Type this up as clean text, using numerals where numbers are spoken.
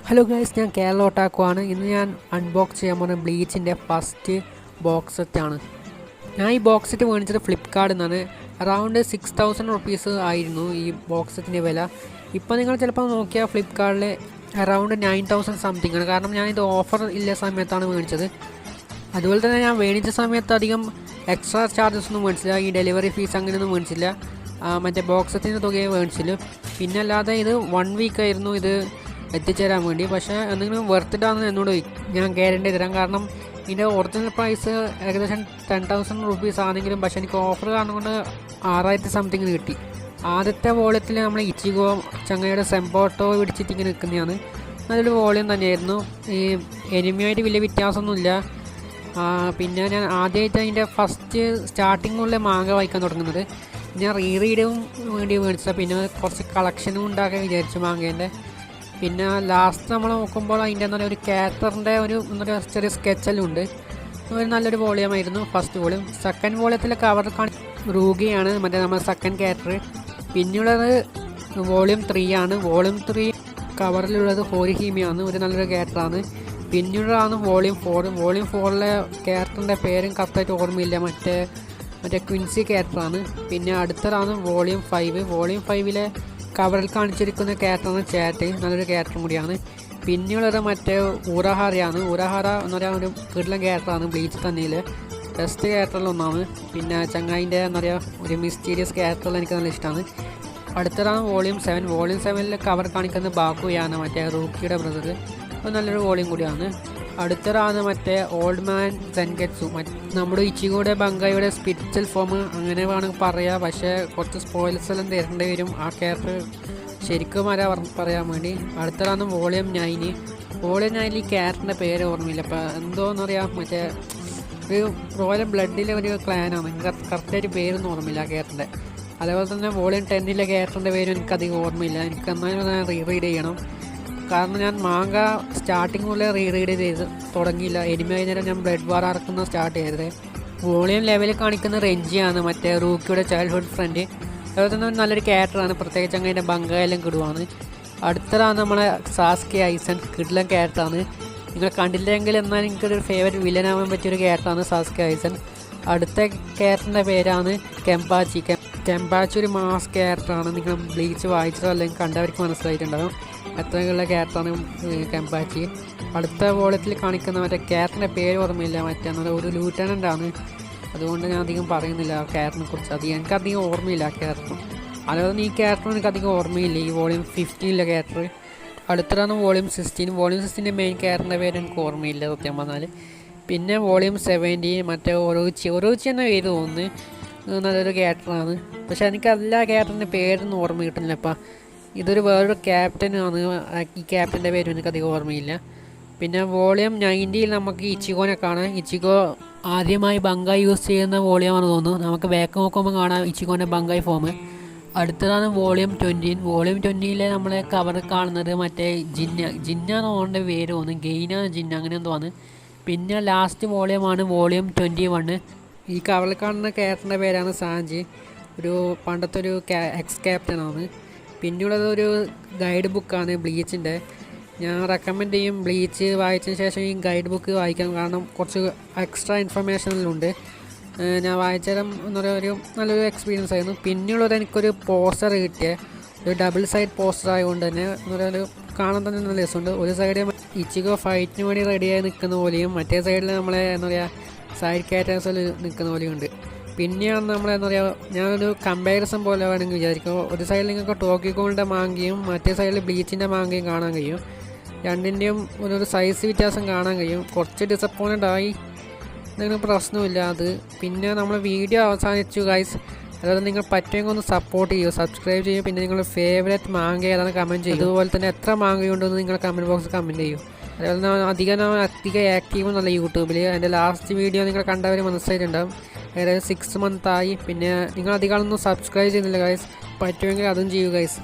Hello guys, ഞാൻ കേരള ഒട്ടാക്കു ആണ്. ഇന്ന് ഞാൻ അൺബോക്സ് ചെയ്യാൻ പോകുന്ന ബ്ലീച്ചിൻ്റെ ഫസ്റ്റ് ബോക്സ് സെറ്റാണ്. ഞാൻ ഈ ബോക്സ് സെറ്റ് മേടിച്ചത് ഫ്ലിപ്കാർട്ടിൽ നിന്നാണ്. അറൗണ്ട് 6000 റുപ്പീസ് ആയിരുന്നു ഈ ബോക്സ് സെറ്റിൻ്റെ വില. ഇപ്പോൾ നിങ്ങൾ ചിലപ്പോൾ നോക്കിയാൽ ഫ്ലിപ്കാർട്ടിൽ അറൗണ്ട് 9000 സംതിങ് ആണ്. കാരണം ഞാനിത് ഓഫർ ഇല്ല സമയത്താണ് മേടിച്ചത്. അതുപോലെ തന്നെ ഞാൻ മേടിച്ച സമയത്ത് അധികം എക്സ്ട്രാ ചാർജസ് ഒന്നും മേടിച്ചില്ല. ഈ ഡെലിവറി ഫീസ് അങ്ങനെയൊന്നും മേടിച്ചില്ല. മറ്റേ ബോക്സ് സെറ്റിൻ്റെ തുകയെ മേടിച്ചില്ല. പിന്നെ അല്ലാതെ ഇത് 1 വീക്കായിരുന്നു ഇത് എത്തിച്ചേരാൻ വേണ്ടി. പക്ഷേ എന്തെങ്കിലും വെർത്തിട്ടാണെന്ന് എന്നോട് ഞാൻ ഗ്യാരണ്ടി തരാം. കാരണം ഇതിൻ്റെ ഒറിജിനൽ പ്രൈസ് ഏകദേശം 10,000 റുപ്പീസ് ആണെങ്കിലും പക്ഷേ എനിക്ക് ഓഫർ കാരണം കൊണ്ട് 6000 സംതിങ് കിട്ടി. ആദ്യത്തെ വോളിയത്തിൽ നമ്മൾ ഇച്ചിഗോ ചങ്ങയുടെ സെമ്പോട്ടോ പിടിച്ചിട്ട് ഇങ്ങനെ നിൽക്കുന്നതാണ്. നല്ലൊരു വോളിയം തന്നെയായിരുന്നു. ഈ എനിമിയായിട്ട് വലിയ വ്യത്യാസമൊന്നുമില്ല. പിന്നെ ഞാൻ ആദ്യമായിട്ട് അതിൻ്റെ ഫസ്റ്റ് സ്റ്റാർട്ടിങ്ങുള്ള മാങ്ക വായിക്കാൻ തുടങ്ങുന്നത്. ഞാൻ റീഡും വേണ്ടി മേടിച്ചത്. പിന്നെ കുറച്ച് കളക്ഷനും ഉണ്ടാക്കാൻ വിചാരിച്ചു മാങ്ങേൻ്റെ. പിന്നെ ലാസ്റ്റ് നമ്മൾ നോക്കുമ്പോൾ അതിൻ്റെ ഒരു ക്യാരക്ടറിൻ്റെ ഒരു ചെറിയ സ്കെച്ചെല്ലാം ഉണ്ട്. ഒരു നല്ലൊരു വോളിയമായിരുന്നു ഫസ്റ്റ് വോളിയം. സെക്കൻഡ് വോളിയത്തിലെ കവർ റൂഗിയാണ് മറ്റേ നമ്മുടെ സെക്കൻഡ് ക്യാരക്ടർ. പിന്നെയുള്ളത് വോളിയം 3 ആണ്. വോളിയം 3 കവറിലുള്ളത് ഹോരിഹീമിയാണ്, ഒരു നല്ലൊരു ക്യാരക്ടറാണ്. പിന്നീടാണ് വോളിയം 4. വോളിയം 4ലെ ക്യാരക്ടറിൻ്റെ പേരും കറക്റ്റായിട്ട് ഓർമ്മയില്ല. മറ്റേ ക്വിൻസി ക്യാരക്ടറാണ്. പിന്നെ അടുത്തതാണ് വോളിയം 5. വോളിയം 5ലെ കവറിൽ കാണിച്ചിരിക്കുന്ന ക്യാരക്ടറാണ് ചാറ്റ്, നല്ലൊരു ക്യാരക്ടറും കൂടിയാണ്. പിന്നെയുള്ളത് മറ്റേ ഊറഹാരയാണ്. ഊറഹാര എന്ന് പറയുക ഒരു കിടിലൻ ക്യാരക്ടറാണ്. ബ്ലീച്ച് തന്നെയിൽ ബെസ്റ്റ് ക്യാരക്ടറിലൊന്നാണ്. പിന്നെ ചങ്ങായിൻ്റെ എന്താ പറയുക ഒരു മിസ്റ്റീരിയസ് ക്യാരക്ടറിൽ എനിക്ക് നല്ല ഇഷ്ടമാണ്. അടുത്തതാണ് വോളിയം 7. വോളിയം 7ൽ കവർ കാണിക്കുന്ന ബാക്കുയാണ്, മറ്റേ റൂക്കിയുടെ ബ്രദർ. അത് നല്ലൊരു വോളിയം കൂടിയാണ്. അടുത്തതാണ് മറ്റേ ഓൾഡ് മാൻ സെൻഗെറ്റ്സു, നമ്മുടെ ഇച്ചിഗോയുടെ ബംഗായുടെ സ്പിരിച്വൽ ഫോം അങ്ങനെ വേണമെങ്കിൽ പറയാം. പക്ഷേ കുറച്ച് സ്പോയിൽസ് എല്ലാം തരേണ്ടി വരും ആ ക്യാരക്ടർ ശരിക്കും പറയാൻ വേണ്ടി. അടുത്തതാണ് വോളിയം 9. വോളിയം 9 ഈ ക്യാരക്ടറിൻ്റെ പേര് ഓർമ്മയില്ല. അപ്പോൾ എന്തോന്ന് പറയാം, മറ്റേ ഒരു റോയൽ ബ്ലഡിലെ ഒരു ക്ലാനാണ്. കറക്റ്റായിട്ട് പേരൊന്നും ഓർമ്മയില്ല ആ ക്യാരക്ടറിൻ്റെ. അതേപോലെ തന്നെ വോളിയം 10ലെ ക്യാരക്ടറിൻ്റെ പേരും എനിക്കധികം ഓർമ്മയില്ല. എനിക്ക് എന്നാലും ഞാൻ റീഡ് ചെയ്യണം. കാരണം ഞാൻ മാങ്ക സ്റ്റാർട്ടിങ് മുതലേ റീഡ് ചെയ്ത് തുടങ്ങിയില്ല. എനിമി കഴിഞ്ഞാൽ ഞാൻ ബ്ലഡ് വാർ ഇറക്കുന്ന സ്റ്റാർട്ട് ചെയ്തത്. വോളിയം ലെവലിൽ കാണിക്കുന്ന റെഞ്ചിയാണ്, മറ്റേ റൂക്കിയുടെ ചൈൽഡ്ഹുഡ് ഫ്രണ്ട്. അതുപോലെ തന്നെ നല്ലൊരു ക്യാരക്ടറാണ്, പ്രത്യേകിച്ച് അങ്ങനെ ബംഗായെല്ലാം കിടുവാണ്. അടുത്തതാണ് നമ്മളെ സാസ്കെ ഐസൺ, കിടിലൻ ക്യാരക്ടറാണ്. നിങ്ങൾ കണ്ടില്ലെങ്കിൽ എന്നാൽ എനിക്കൊരു ഫേവറേറ്റ് വില്ലനാവാൻ പറ്റിയൊരു ക്യാരക്ടറാണ് സാസ്കെ ഐസൺ. അടുത്ത ക്യാരക്ടറിൻ്റെ പേരാണ് കെംപാച്ചി. കെംപാച്ചി ഒരു മാസ് ക്യാരക്ടറാണ്. നിങ്ങൾ ബ്ലീച്ച് വായിച്ചതോ അല്ലെങ്കിൽ കണ്ടവർക്ക് മനസ്സിലായിട്ടുണ്ടാകും എത്രയുള്ള ക്യാരക്ടറാണ് കെംപാച്ചി. അടുത്ത വോളിയത്തിൽ കാണിക്കുന്ന മറ്റേ ക്യാരക്ടറിൻ്റെ പേര് ഓർമ്മയില്ല. മറ്റേ ഒരു ലൂട്ടനൻ്റാണ്. അതുകൊണ്ട് ഞാൻ അധികം പറയുന്നില്ല ആ ക്യാരക്ടറിനെ കുറിച്ച്. എനിക്കധികം ഓർമ്മയില്ല ആ ക്യാരക്ടർ. അതുപോലെ തന്നെ ഈ ക്യാരക്ടർ എനിക്കധികം ഓർമ്മയില്ല, ഈ വോളിയം 15ലെ ക്യാരക്ടർ. അടുത്തതാണ് വോളിയം 16. വോളിയം 16ൻ്റെ മെയിൻ ക്യാരക്ടറിൻ്റെ പേര് എനിക്ക് ഓർമ്മയില്ല സത്യം പറഞ്ഞാൽ. പിന്നെ വോളിയം 17 മറ്റേ ഒരോച്ചി എന്ന പേര് തോന്നുന്നു, നല്ലൊരു ക്യാരക്ടറാണ്. പക്ഷെ എനിക്ക് എല്ലാ ക്യാരക്ടറിൻ്റെ പേരൊന്നും ഓർമ്മ കിട്ടുന്നില്ല. അപ്പം ഇതൊരു വേറൊരു ക്യാപ്റ്റനാണ്. ഈ ക്യാപ്റ്റൻ്റെ പേരും എനിക്കധികം ഓർമ്മയില്ല. പിന്നെ വോളിയം 90ൽ നമുക്ക് ഇച്ചിഗോനെ കാണാം. ഇച്ചിഗോ ആദ്യമായി ബംഗായി യൂസ് ചെയ്യുന്ന വോളിയമാണ് തോന്നുന്നു. നമുക്ക് ബാക്ക് നോക്കുമ്പോൾ കാണാം ഇച്ചിഗോൻ്റെ ബംഗായി ഫോം. അടുത്തതാണ് വോളിയം 20. വോളിയം 20ലെ നമ്മളെ കവർ കാണുന്നത് മറ്റേ ജിന്നാണ് ഓൻ്റെ പേര് തോന്നുന്നു, ഗെയിനാണ് ജിന്ന അങ്ങനെ എന്തോ ആണ്. പിന്നെ ലാസ്റ്റ് വോളിയമാണ് വോളിയം 21. ഈ കവറിൽ കാണുന്ന ക്യാരക്ടറിൻ്റെ പേരാണ് സാഞ്ചി, ഒരു പണ്ടത്തെ ഒരു എക്സ് ക്യാപ്റ്റനാണ്. പിന്നെയുള്ളത് ഒരു ഗൈഡ് ബുക്കാണ് ബ്ലീച്ചിൻ്റെ. ഞാൻ റെക്കമെൻഡ് ചെയ്യും ബ്ലീച്ച് വായിച്ചതിന് ശേഷം ഈ ഗൈഡ് ബുക്ക് വായിക്കാം. കാരണം കുറച്ച് എക്സ്ട്രാ ഇൻഫർമേഷനിലുണ്ട്. ഞാൻ വായിച്ചാലും ഒരു നല്ലൊരു എക്സ്പീരിയൻസ് ആയിരുന്നു. പിന്നെയുള്ളത് എനിക്കൊരു പോസ്റ്റർ കിട്ടിയ ഒരു ഡബിൾ സൈഡ് പോസ്റ്റർ ആയതുകൊണ്ട് തന്നെ ഒരു കാണാൻ തന്നെ നല്ല രസമുണ്ട്. ഒരു സൈഡ് ഇച്ചിഗോ ഫൈറ്റിന് വേണ്ടി റെഡിയായി നിൽക്കുന്ന പോലെയും മറ്റേ സൈഡിൽ നമ്മളെ സൈഡ് ക്യാരക്ടേഴ്സിൽ നിൽക്കുന്ന പോലെയുണ്ട്. പിന്നെയാണ് നമ്മളെന്താ പറയുക, ഞാനൊരു കമ്പാരിസൺ പോലെ വേണമെങ്കിൽ വിചാരിക്കും. ഒരു സൈഡിൽ നിങ്ങൾക്ക് ടോക്കിക്കോണിൻ്റെ മാങ്കയും മറ്റേ സൈഡിൽ ബ്ലീച്ചിൻ്റെ മാങ്കയും കാണാൻ കഴിയും. രണ്ടിൻ്റെയും ഒരു സൈസ് വ്യത്യാസം കാണാൻ കഴിയും. കുറച്ച് ഡിസപ്പോയിൻറ്റഡ് ആയി, എന്തെങ്കിലും പ്രശ്നമില്ല അത്. പിന്നെ നമ്മൾ വീഡിയോ അവസാനിച്ചു ഗൈസ്. അതായത് നിങ്ങൾ പറ്റുമെങ്കിൽ ഒന്ന് സപ്പോർട്ട് ചെയ്യുക, സബ്സ്ക്രൈബ് ചെയ്യും. പിന്നെ നിങ്ങളുടെ ഫേവറേറ്റ് മാങ്ക ഏതാണ് കമൻറ്റ് ചെയ്യും. അതുപോലെ തന്നെ എത്ര മാങ്കയുണ്ടെന്ന് നിങ്ങൾ കമൻറ്റ് ബോക്സിൽ കമൻറ്റ് ചെയ്യും. അതുപോലെ അധികം ആക്റ്റീവും നല്ല യൂട്യൂബിൽ. എൻ്റെ ലാസ്റ്റ് വീഡിയോ നിങ്ങൾ കണ്ടവർ മനസ്സിലായിട്ടുണ്ടാകും. ഏകദേശം 6 മന്ത് ആയി. പിന്നെ നിങ്ങൾ അധികം ഒന്നും സബ്സ്ക്രൈബ് ചെയ്യുന്നില്ല ഗൈസ്, പറ്റുമെങ്കിൽ അതും ചെയ്യൂ ഗൈസ്.